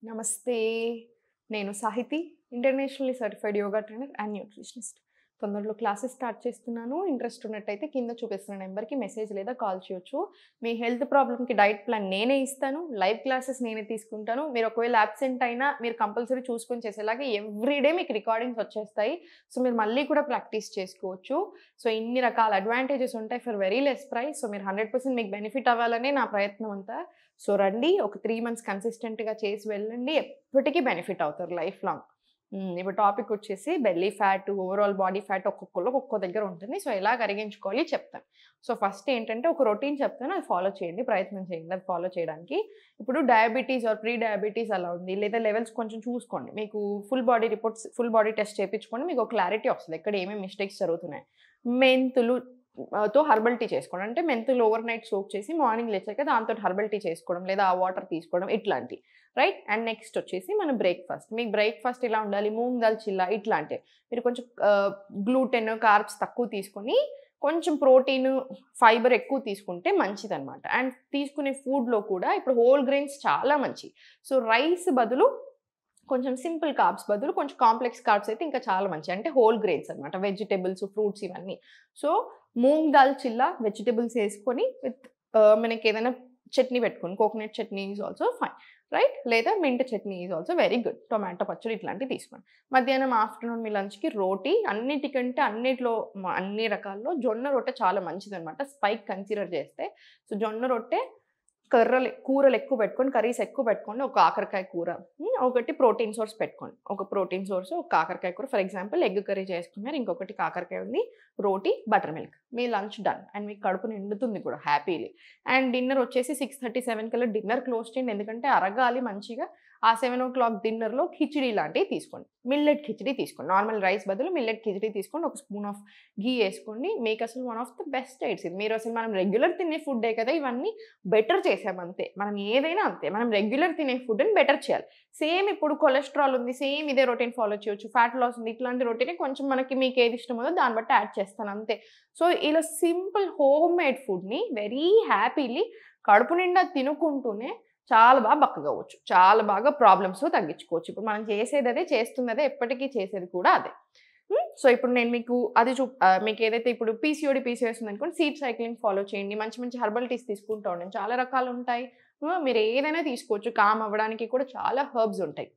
నమస్తే. నేను Sahithi, internationally certified yoga trainer and nutritionist. తొందరలో క్లాసెస్ స్టార్ట్ చేస్తున్నాను. ఇంట్రెస్ట్ ఉన్నట్టయితే కింద చూపిస్తున్న నెంబర్‌కి మెసేజ్ లేదా కాల్ చేయొచ్చు. మీ హెల్త్ ప్రాబ్లమ్‌కి డైట్ ప్లాన్ నేనే ఇస్తాను. లైవ్ క్లాసెస్ నేనే తీసుకుంటాను. మీరు ఒకవేళ అబ్సెంట్ అయినా మీరు కంపల్సరీ చూసుకొని చేసేలాగా ఎవ్రీడే మీకు రికార్డింగ్స్ వచ్చేస్తాయి. సో, మీరు మళ్ళీ కూడా ప్రాక్టీస్ చేసుకోవచ్చు. సో, ఇన్ని రకాల అడ్వాంటేజెస్ ఉంటాయి for very less price. So, మీరు 100% మీకు బెనిఫిట్ అవ్వాలనే నా ప్రయత్నం అంతా. సో, రండి ఒక 3 మంత్స్ కన్సిస్టెంట్‌గా చేసి వెళ్ళండి. ఎప్పటికీ బెనిఫిట్ అవుతారు లైఫ్ లాంగ్. ఇప్పుడు టాపిక్ వచ్చేసి belly fat, overall body fat ఒక్కొక్కళ్ళు ఒక్కో దగ్గర ఉంటుంది. సో, ఎలా కరిగించుకోవాలి చెప్తాను. సో, ఫస్ట్ ఏంటంటే ఒక రొటీన్ చెప్తాను. అది ఫాలో చేయండి. ప్రయత్నం చేయండి అది ఫాలో చేయడానికి. ఇప్పుడు డయాబెటీస్ ఆర్ ప్రీ డయాబెటీస్ అలా ఉంది. లేదా లెవెల్స్ కొంచెం చూసుకోండి. మీకు full body reports, full body test చేపించుకోండి. మీకు ఒక క్లారిటీ వస్తది. ఎక్కడ ఏమేమి మిస్టేక్స్ జరుగుతున్నాయి. మెంతులు తో హెర్బల్ టీ చేసుకోవడం. అంటే మెంతులు ఓవర్ నైట్ సోక్ చేసి మార్నింగ్ లేచాక దాంతోటి హెర్బల్ టీ చేసుకోవడం. లేదా ఆ వాటర్ తీసుకోవడం ఇట్లాంటివి. రైట్? అండ్ నెక్స్ట్ వచ్చేసి మన బ్రేక్‌ఫాస్ట్. మీకు బ్రేక్‌ఫాస్ట్ ఎలా ఉండాలి? మూంగ్ దాల్ చిల్లా ఇట్లాంటివి. మీరు కొంచెం గ్లూటెన్, కార్బ్స్ తక్కువ తీసుకొని కొంచెం ప్రోటీన్, ఫైబర్ ఎక్కువ తీసుకుంటే మంచిదనమాట. అండ్ తీసుకునే ఫుడ్‌లో కూడా ఇప్పుడు హోల్ గ్రెయిన్స్ చాలా మంచియి. సో, రైస్ బదులు కొంచెం సింపుల్ కార్బ్స్ బదులు కొంచెం కాంప్లెక్స్ కార్బ్స్ అయితే ఇంకా చాలా మంచియి. అంటే హోల్ గ్రెయిన్స్ అనమాట. వెజిటబుల్స్, ఫ్రూట్స్ ఇవన్నీ. సో, మూంగ్ దాల్ చిల్లా వెజిటబుల్స్ ఏసుకొని విత్ మనకేదైనా చట్నీ పెట్టుకోండి. Coconut chutney is also fine. Right? లేదా mint chutney is also very good. Tomato పచ్చడి ఇట్లాంటివి తీసుకోండి. మధ్యాహ్నం ఆఫ్టర్‌నూన్ మీ లంచ్‌కి రోటీ. అన్నిటికంటే అన్ని రకాల్లో జొన్న రొట్టె చాలా మంచిదనమాట. స్పైక్ కన్సిడర్ చేస్తే. సో, జొన్న రొట్టె కూరలు ఎక్కువ పెట్టుకొని, కర్రీస్ ఎక్కువ పెట్టుకోండి. ఒక కాకరకాయ కూర. ఒకటి ప్రోటీన్ సోర్స్ పెట్టుకోండి. ఒక ప్రోటీన్ సోర్స్, ఒక కాకరకాయ కూర. ఫర్ ఎగ్జాంపుల్ ఎగ్ కర్రీ చేసుకున్నారు. ఇంకొకటి కాకరకాయ ఉంది. Roti, buttermilk. మీ లంచ్ డన్. అండ్ మీకు కడుపు నిండుతుంది కూడా హ్యాపీలీ. అండ్ డిన్నర్ వచ్చేసి 6:30, 7 కల్లా డిన్నర్ క్లోజ్ చేయండి. ఎందుకంటే అరగాలి మంచిగా. ఆ 7:00 డిన్నర్‌లో కిచిడీ లాంటివి తీసుకోండి. మిల్లెట్ కిచిడీ తీసుకోండి. నార్మల్ రైస్ బదులు మిల్లెట్ కిచిడీ తీసుకోండి. ఒక స్పూన్ ఆఫ్ ఘీ ఏసుకోండి. మీకు అసలు one of the best diets ఇది. మనం రెగ్యులర్ తినే ఫుడ్డే కదా! ఇవన్నీ బెటర్ చేసామంతే. మనం ఏదైనా అంతే. మనం రెగ్యులర్ తినే ఫుడ్‌ని బెటర్ చేయాలి. సేమ్ ఇప్పుడు కొలెస్ట్రాల్ ఉంది. సేమ్ ఇదే రొటీన్ ఫాలో చేయొచ్చు. ఫ్యాట్ లాస్ ఉంది. ఇట్లాంటి రొటీనే కొంచెం మీకేది ఇష్టముందో దాన్ని బట్టి యాడ్ చేస్తాను అంతే. సో, ఇలా సింపుల్ హోమ్ మేడ్ ఫుడ్‌ని వెరీ హ్యాపీలీ కడుపు నిండా తినుకుంటూనే చాలా బక్కగవ్వచ్చు. చాలా బాగా ప్రాబ్లమ్స్ తగ్గించుకోవచ్చు. ఇప్పుడు మనం చేసేదదే, చేస్తున్నదే, ఎప్పటికీ చేసేది కూడా అదే. సో, ఇప్పుడు నేను మీకు అది మీకేదైతే ఇప్పుడు పీసీఓఎస్ ఉందనుకోండి, సీడ్ సైక్లింగ్ ఫాలో చేయండి. మంచి మంచి హెర్బల్ టీస్ తీసుకుంటూ ఉండండి. చాలా రకాలుంటాయి. మీరు ఏదైనా తీసుకోవచ్చు. కామ్ అవ్వడానికి కూడా చాలా హెర్బ్స్ ఉంటాయి.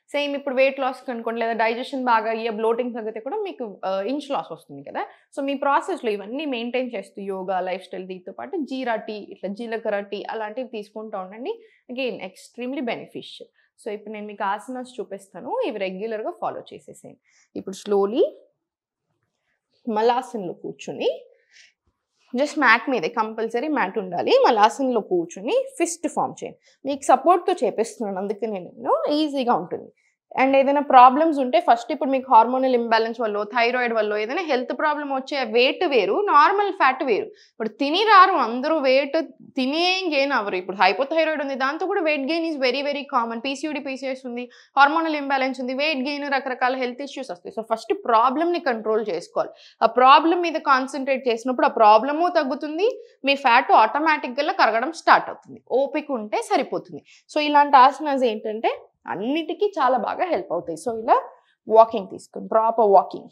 సేమ్ ఇప్పుడు వెయిట్ లాస్‌కి అనుకోండి, లేదా డైజెషన్ బాగా అయ్యి బ్లోటింగ్ తగ్గితే కూడా మీకు ఇంచ్ లాస్ వస్తుంది కదా! సో, మీ ప్రాసెస్‌లో ఇవన్నీ మెయింటైన్ చేస్తూ యోగా, లైఫ్ స్టైల్ దీంతో పాటు జీరా టీ, ఇట్లా జీలకర్ర టీ అలాంటివి తీసుకుంటూ ఉండండి. Again extremely beneficial. సో, ఇప్పుడు నేను మీకు ఆసనాస్ చూపిస్తాను. ఇవి రెగ్యులర్‌గా ఫాలో చేసేసేయండి. ఇప్పుడు స్లోలీ మలాసన్‌లో కూర్చొని జస్ట్ మ్యాట్ మీదే కంపల్సరీ మ్యాట్ ఉండాలి. మలాసన్‌లో కూర్చొని ఫిస్ట్ ఫార్మ్ చేయండి. మీకు సపోర్ట్‌తో చేపిస్తున్నాను. అందుకనే నేను ఈజీగా ఉంటుంది. అండ్ ఏదైనా ప్రాబ్లమ్స్ ఉంటే ఫస్ట్ ఇప్పుడు మీకు హార్మోనల్ ఇంబాలెన్స్ వల్లో, థైరాయిడ్ వల్లో ఏదైనా హెల్త్ ప్రాబ్లమ్ వచ్చే వెయిట్ వేరు, నార్మల్ ఫ్యాట్ వేరు. ఇప్పుడు తిని రారు అందరూ వెయిట్ తిని ఏం గెయిన్ అవ్వరు. ఇప్పుడు హైపోథైరాయిడ్ ఉంది. దాంతో కూడా weight gain is very very common. PCOS ఉంది. హార్మోనల్ ఇంబాలెన్స్ ఉంది. వెయిట్ గెయిన్ రకరకాల హెల్త్ ఇష్యూస్ వస్తాయి. సో, ఫస్ట్ ప్రాబ్లమ్‌ని కంట్రోల్ చేసుకోవాలి. ఆ ప్రాబ్లమ్ మీద కాన్సంట్రేట్ చేసినప్పుడు ఆ ప్రాబ్లము తగ్గుతుంది. మీ ఫ్యాట్ ఆటోమేటిక్‌గా కరగడం స్టార్ట్ అవుతుంది. ఓపిక ఉంటే సరిపోతుంది. సో, ఇలాంటి ఆసనాస్ ఏంటంటే అన్నిటికీ చాలా బాగా హెల్ప్ అవుతాయి. సో, ఇలా వాకింగ్ తీసుకోండి. Proper walking.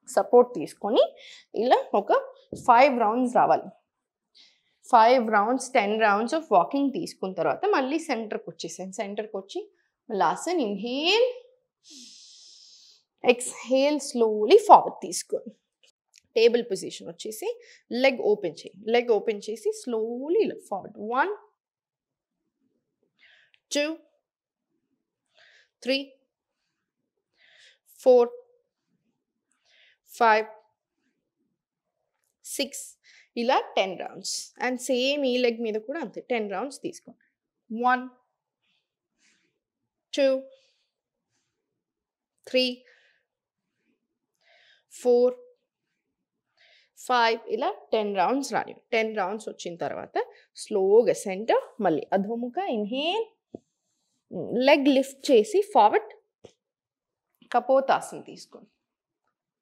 సపోర్ట్ తీసుకొని ఇలా ఒక 5 రౌండ్స్ రావాలి. 5 రౌండ్స్, 10 రౌండ్స్ ఆఫ్ వాకింగ్ తీసుకున్న తర్వాత మళ్ళీ సెంటర్‌కొచ్చేసేయండి. సెంటర్‌కొచ్చి last inhale, exhale slowly forward తీసుకోండి. టేబుల్ పొజిషన్ వచ్చేసి లెగ్ ఓపెన్ చేయండి. లెగ్ ఓపెన్ చేసి స్లోలీ ఇలా ఫార్వర్డ్. 1, 2, 3, 4, 5, 6 ఇలా 10 రౌండ్స్. అండ్ సేమ్ ఈ లెగ్ మీద కూడా అంతే 10 రౌండ్స్ తీసుకోండి. 1, 2, 3, 4, 5 ఇలా 10 రౌండ్స్ రానివ్వండి. 10 రౌండ్స్ వచ్చిన తర్వాత స్లోగా సెంటర్ మళ్ళీ అధోముఖ ఇన్హేల్, లెగ్ లిఫ్ట్ చేసి ఫార్వర్డ్, కపోతాసన తీసుకోండి.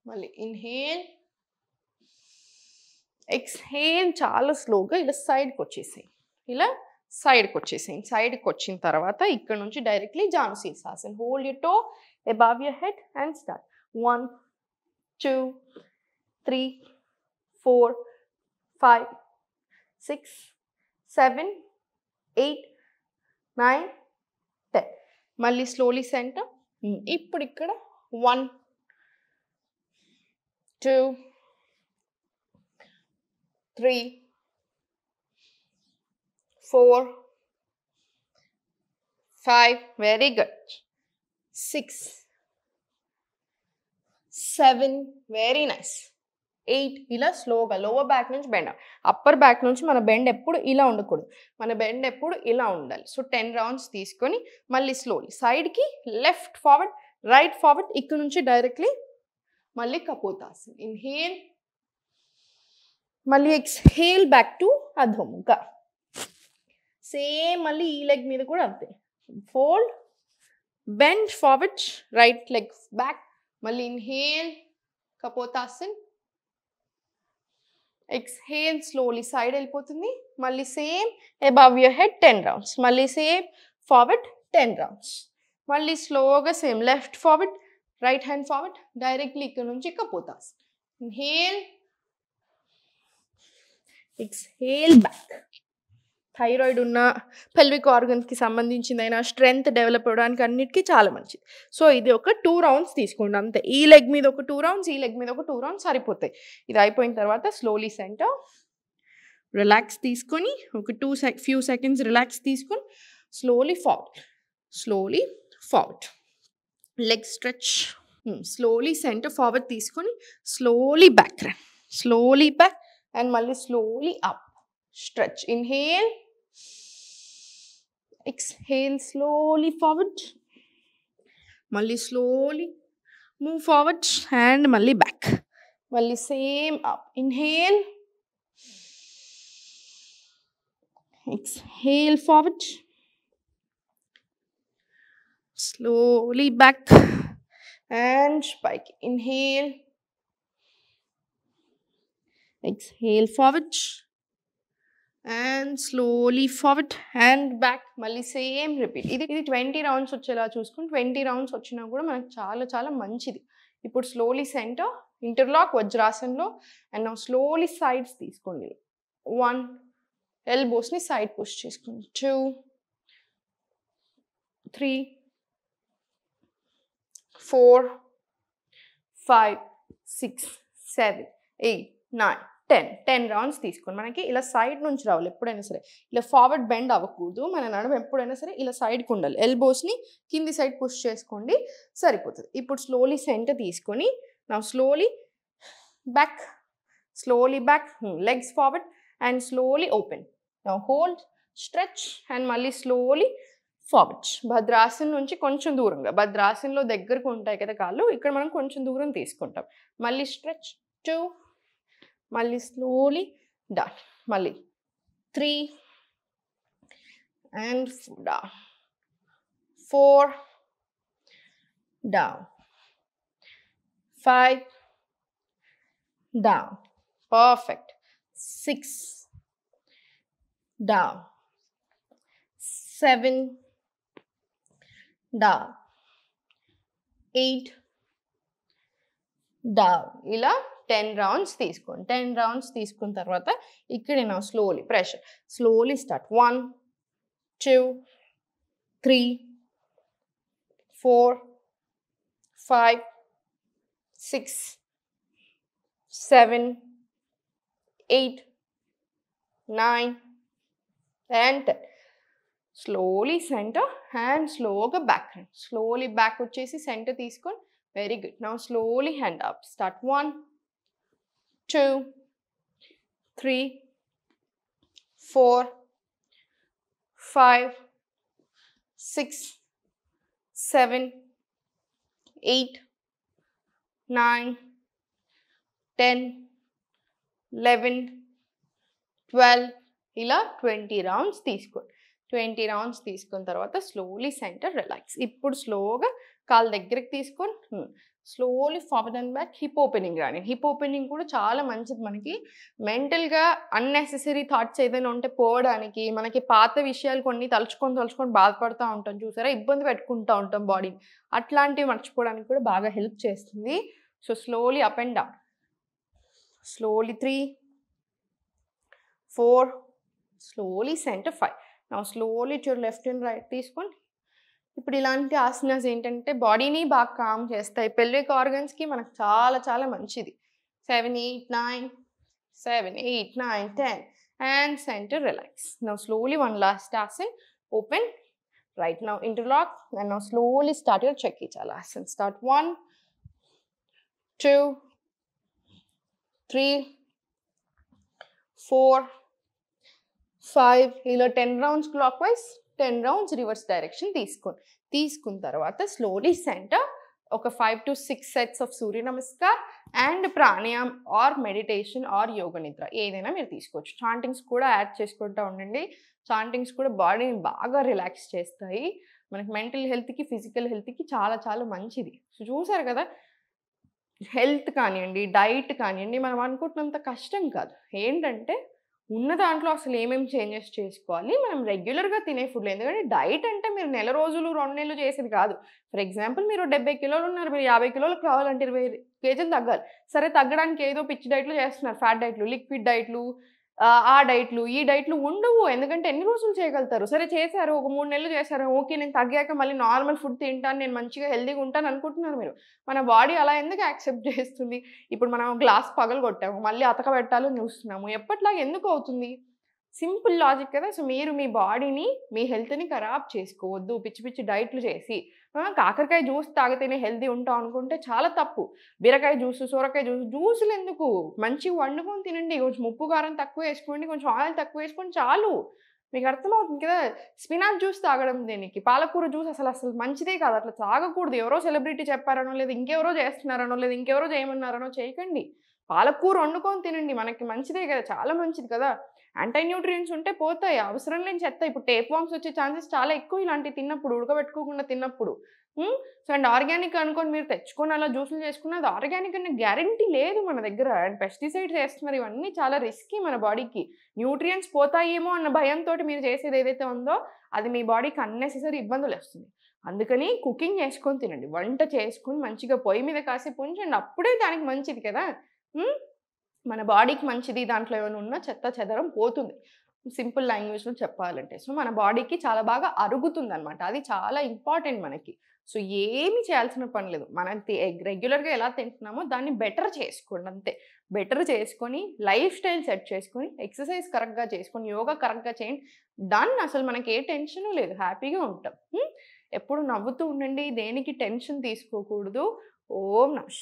మళ్ళీ ఇన్హేల్, ఎక్స్‌హేల్ చాలా స్లోగా ఇలా సైడ్‌కి వచ్చేసేయి. ఇలా సైడ్కి వచ్చేసేయండి. సైడ్కి వచ్చిన తర్వాత ఇక్కడ నుంచి directly Janu Sirsasana. Hold your toe above your head and start. 1 2 3 4 5 6 7 8 9 10. మళ్ళీ స్లోలీ సెంటర్. ఇప్పుడు ఇక్కడ 1 2 3 4 5 very good 6 7 very nice 8 ఇలా స్లోగా లోవర్ బ్యాక్ నుంచి బెండ్. అప్పర్ బ్యాక్ నుంచి మన బెండ్ ఎప్పుడు ఇలా ఉండకూడదు, మన బెండ్ ఎప్పుడు ఇలా ఉండాలి. సో 10 రౌండ్స్ తీసుకొని మళ్ళీ స్లోలీ సైడ్కి లెఫ్ట్ ఫార్వర్డ్ రైట్ ఫార్వర్డ్. ఇక్కడ నుంచి డైరెక్ట్లీ మళ్ళీ కపోతాసన్. ఇన్హేల్, మళ్ళీ exhale back to Adhomukha. Same మళ్ళీ ఈ లెగ్ మీద కూడా అంతే. Fold, bend forward, right leg back, మళ్ళీ inhale Kapotasana. Exhale slowly side వెళ్ళిపోతుంది. మళ్ళీ same above your head 10 rounds. మళ్ళీ సేమ్ ఫార్వర్డ్ 10 రౌండ్స్. మళ్ళీ స్లోగా same left forward right hand forward directly ఇక్కడ నుంచి Kapotasana. Inhale, exhale back. Thyroid ఉన్న పెల్విక్ ఆర్గన్స్కి సంబంధించిందైనా స్ట్రెంగ్త్ డెవలప్ అవ్వడానికి అన్నిటికీ చాలా మంచిది. సో ఇది ఒక 2 రౌండ్స్ తీసుకోండి అంతే. ఈ లెగ్ మీద ఒక 2 రౌండ్స్, ఈ లెగ్ మీద ఒక 2 రౌండ్స్ సరిపోతాయి. ఇది అయిపోయిన తర్వాత స్లోలీ సెంటర్ రిలాక్స్ తీసుకొని ఒక ఫ్యూ సెకండ్స్ రిలాక్స్ తీసుకొని slowly forward leg stretch. Slowly centre forward తీసుకొని slowly back run, slowly back and మళ్ళీ slowly up. Stretch. Inhale. Exhale slowly forward. Malli slowly move forward and malli back. Malli same up. Inhale. Exhale forward. Slowly back and spike. Inhale. Exhale forward. And slowly forward and back. మళ్ళీ same repeat. ఇది 20 rounds వచ్చేలా చూసుకుని 20 rounds వచ్చినా కూడా మనకు చాలా చాలా మంచిది. ఇప్పుడు స్లోలీ సెంటర్ ఇంటర్లాక్ వజ్రాసన్లో అండ్ నా స్లోలీ సైడ్స్ తీసుకోండి. 1 ఎల్బోస్ని సైడ్ పుష్ చేసుకోండి. 2 3 4 5 6 7 8 9 10 రౌండ్స్ తీసుకొని మనకి ఇలా సైడ్ నుంచి రావాలి. ఎప్పుడైనా సరే ఇలా ఫార్వర్డ్ బెండ్ అవ్వకూడదు. మన నడుము ఎప్పుడైనా సరే ఇలా సైడ్కి ఉండాలి. ఎల్బోస్ని కింది సైడ్ పుష్ చేసుకోండి, సరిపోతుంది. ఇప్పుడు స్లోలీ సెంటర్ తీసుకొని నా slowly back legs forward and slowly open. నా హోల్డ్, స్ట్రెచ్ అండ్ మళ్ళీ స్లోలీ ఫార్వర్డ్. భద్రాసన్ నుంచి కొంచెం దూరంగా, భద్రాసన్లో దగ్గరకు ఉంటాయి కదా కాళ్ళు, ఇక్కడ మనం కొంచెం దూరం తీసుకుంటాం. మళ్ళీ స్ట్రెచ్ 2, మళ్ళీ స్లోలీ డౌన్, మళ్ళీ 3 and down, 4 down, 5 down, perfect, 6 down, 7 down, 8 down. ఇలా 10 రౌండ్స్ తీసుకోండి. 10 రౌండ్స్ తీసుకున్న తర్వాత ఇక్కడ నా slowly pressure slowly start. 1 2 3 4 5 6 7 8 9 and 10. Slowly centre hand స్లోగా బ్యాక్ హ్యాండ్, స్లోలీ బ్యాక్ వచ్చేసి సెంటర్ తీసుకొని. Very good. Now slowly hand up. Start. 1 2 3 4 5 6 7 8 9 10 11 12 ఇలా 20 రౌండ్స్ తీసుకోండి. 20 రౌండ్స్ తీసుకున్న తర్వాత స్లోలీ సెంటర్ రిలాక్స్. ఇప్పుడు స్లోగా కాలు దగ్గరికి తీసుకొని slowly forward and back. Hip opening రాని. హిప్ ఓపెనింగ్ కూడా చాలా మంచిది మనకి. మెంటల్‌గా అన్నెసెసరీ థాట్స్ ఏదైనా ఉంటే పోవడానికి, మనకి పాత విషయాలు కొన్ని తలుచుకొని బాధపడతా ఉంటాం చూసారా? ఇబ్బంది పెట్టుకుంటా ఉంటాం బాడీని. అట్లాంటివి మర్చిపోవడానికి కూడా బాగా హెల్ప్ చేస్తుంది. So slowly up and down. Slowly 3, 4, slowly centre 5. Now slowly to your left and right తీసుకోండి. ఇప్పుడు ఇలాంటి ఆసనాస్ ఏంటంటే బాడీని బాగా కామ్ చేస్తాయి. పెల్విక్ ఆర్గన్స్‌కి మనకు చాలా చాలా మంచిది. 7, 8, 9, 7, 8, 9, 10 and center relax. Now slowly one last asana. Open. Right now interlock and now slowly start your Chakri Chalasana. Start 1, 2, 3, 4, 5. ఇలా 10 rounds clockwise, 10 rounds reverse direction తీసుకున్న తర్వాత స్లోలీ సెంటర్ ఒక 5 to 6 sets of Surya Namaskar and Pranayam or meditation or yoga nidra ఏదైనా మీరు తీసుకోవచ్చు. Chantings కూడా add చేసుకుంటూ ఉండండి. చాంటింగ్స్ కూడా బాడీని బాగా రిలాక్స్ చేస్తాయి. మనకి మెంటల్ హెల్త్కి, ఫిజికల్ హెల్త్కి చాలా చాలా మంచిది. సో చూసారు కదా, హెల్త్ కానివ్వండి, డైట్ కానివ్వండి, మనం అనుకుంటున్నంత కష్టం కాదు. ఏంటంటే ఉన్న దాంట్లో అసలు ఏమేమి చేంజెస్ చేసుకోవాలి, మనం రెగ్యులర్గా తినే ఫుడ్లో. ఎందుకంటే డైట్ అంటే మీరు నెల రోజులు 2 నెలలు చేసేది కాదు. ఫర్ ఎగ్జాంపుల్ మీరు 70 కిలోలు ఉన్నారు, మీరు 50 కిలోలకు రావాలంటే 20 కేజీలు తగ్గాలి. సరే తగ్గడానికి ఏదో పిచ్చి డైట్లు చేస్తున్నారు, ఫ్యాట్ డైట్లు, లిక్విడ్ డైట్లు, ఆ డైట్లు ఈ డైట్లు ఉండవు. ఎందుకంటే ఎన్ని రోజులు చేయగలుగుతారు? సరే చేశారు, ఒక 3 నెలలు చేశారు, ఓకే నేను తగ్గాక మళ్ళీ నార్మల్ ఫుడ్ తింటాను, నేను మంచిగా హెల్తీగా ఉంటాను అనుకుంటున్నారు మీరు. మన బాడీ అలా ఎందుకు యాక్సెప్ట్ చేస్తుంది? ఇప్పుడు మనం గ్లాస్ పగలు కొట్టాము, మళ్ళీ అతకబెట్టాలని చూస్తున్నాము, ఎప్పటిలాగా ఎందుకు అవుతుంది? సింపుల్ లాజిక్ కదా. సో మీరు మీ బాడీని, మీ హెల్త్ని ఖరాబ్ చేసుకోవద్దు పిచ్చి పిచ్చి డైట్లు చేసి. కాకరకాయ జ్యూస్ తాగితేనే హెల్తీ ఉంటాం అనుకుంటే చాలా తప్పు. బీరకాయ జ్యూసు, సొరకాయ జ్యూసులు ఎందుకు? మంచిగా వండుకొని తినండి. కొంచెం ఉప్పు కారం తక్కువ వేసుకోండి, కొంచెం ఆయిల్ తక్కువ వేసుకోండి, చాలు. మీకు అర్థమవుతుంది కదా. స్పినాచ్ జ్యూస్ తాగడం దేనికి? పాలకూర జ్యూస్ అసలు మంచిదే కాదు, అట్లా తాగకూడదు. ఎవరో సెలబ్రిటీ చెప్పారనో, లేదా ఇంకెవరో చేస్తున్నారనో, లేదా ఇంకెవరో చేయమన్నారనో చేయకండి. పాలకూర వండుకొని తినండి, మనకి మంచిదే కదా, చాలా మంచిది కదా. యాంటీ న్యూట్రియన్స్ ఉంటే పోతాయి, అవసరం లేని చెత్త. ఇప్పుడు టేప్ వామ్స్ వచ్చే ఛాన్సెస్ చాలా ఎక్కువ ఇలాంటివి తిన్నప్పుడు, ఉడకబెట్టుకోకుండా తిన్నప్పుడు. సో అండ్ ఆర్గానిక్ అనుకోని మీరు తెచ్చుకొని అలా జ్యూసులు చేసుకున్న అది ఆర్గానిక్ అనే గ్యారంటీ లేదు మన దగ్గర. అండ్ పెస్టిసైడ్స్ వేస్తున్నారు, ఇవన్నీ చాలా రిస్కీ మన బాడీకి. న్యూట్రియన్స్ పోతాయేమో అన్న భయంతో మీరు చేసేది ఏదైతే ఉందో అది మీ బాడీకి అన్నెసెసరీ ఇబ్బందులు వస్తుంది. అందుకని కుకింగ్ చేసుకొని తినండి, వంట చేసుకొని మంచిగా పొయ్యి మీద కాసేపు ఉంచండి, అప్పుడే దానికి మంచిది కదా. మన బాడీకి మంచిది, దాంట్లో ఏమైనా ఉన్నా చెత్త చెదరం పోతుంది, సింపుల్ లాంగ్వేజ్లో చెప్పాలంటే. సో మన బాడీకి చాలా బాగా అరుగుతుంది అనమాట, అది చాలా ఇంపార్టెంట్ మనకి. సో ఏమి చేయాల్సిన పని లేదు, మనం రెగ్యులర్గా ఎలా తింటున్నామో దాన్ని బెటర్ చేసుకోండి అంతే. బెటర్ చేసుకొని లైఫ్ స్టైల్ సెట్ చేసుకొని ఎక్సర్సైజ్ కరెక్ట్గా చేసుకొని యోగా కరెక్ట్గా చేయండి, డన్. అసలు మనకి ఏ టెన్షన్ లేదు, హ్యాపీగా ఉంటాం. ఎప్పుడు నవ్వుతూ ఉండండి, దేనికి టెన్షన్ తీసుకోకూడదు. ఓం నమః.